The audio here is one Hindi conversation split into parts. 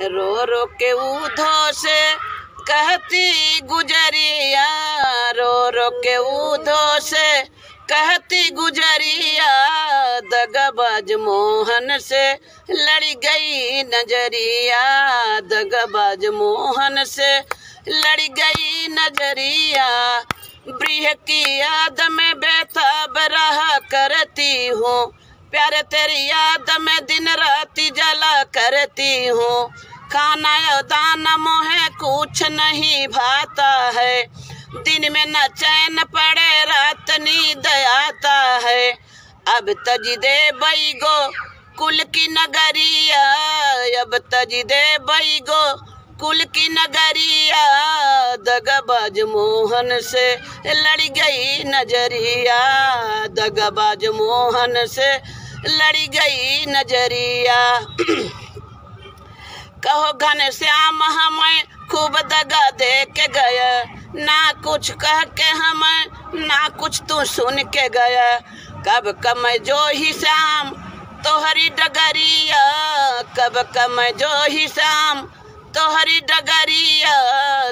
रो रो के ऊधो से कहती गुजरिया, रो रो के ऊधो से कहती गुजरिया, दगाबाज मोहन से लड़ी गई नजरिया, दगाबाज मोहन से लड़ी गई नजरिया। ब्रीह की याद में बेताब रहा करती हूँ, प्यारे तेरी याद में दिन रात जला करती हूँ। खाना या दाना मोहे कुछ नहीं भाता है, दिन में न चैन पड़े रात नींद आता है। अब तज दे बैगो कुल की नगरिया, अब तज दे बैगो कुल की नगरिया, दगाबाज मोहन से लड़ी गई नजरिया, दगाबाज मोहन से लड़ी गई नजरिया। कहो घनश्याम हमें खूब दगा दे के गया, ना कुछ कह के हमें ना कुछ तू सुन के गया। कब कम जो ही शाम तोहरी डगरिया, कब कम जो ही शाम तोहरी डगरिया,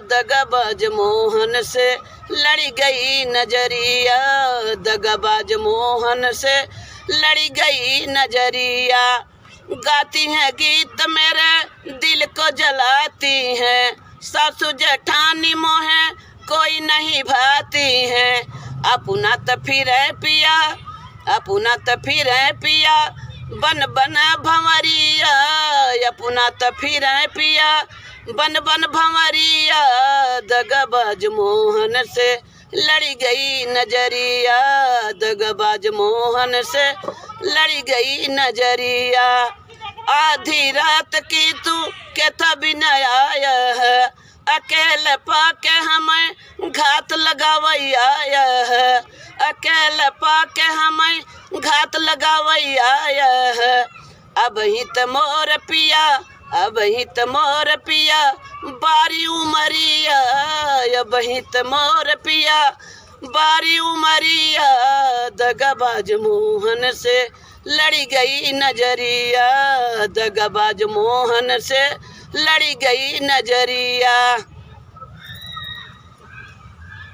दगाबाज मोहन से लड़ी गई नजरिया, दगाबाज मोहन से लड़ी गई नजरिया। गाती हैं गीत मेरे दिल को जलाती हैं, सासू जेठानी मोहे कोई नहीं भाती हैं। अपना तो फिर है पिया, अपना तो फिर है पिया, बन बन भंवरिया, अपना तो फिर है पिया, बन बन भंवरिया, दगाबाज मोहन से लड़ी गई नजरिया, दगाबाज मोहन से लड़ी गई नजरिया। आधी रात की तू के तभी न आया है, अकेले पाके हमें घात लगावई आया है, अकेले पाके हमें घात लगावई आया है। अब ही त मोर पिया, अब ही त मोर पिया, बारी उमरिया, अब ही त मोर पिया, बारी उमरिया, दगाबाज मोहन से लड़ी गई नजरिया, दगाबाज मोहन से लड़ी गई नजरिया।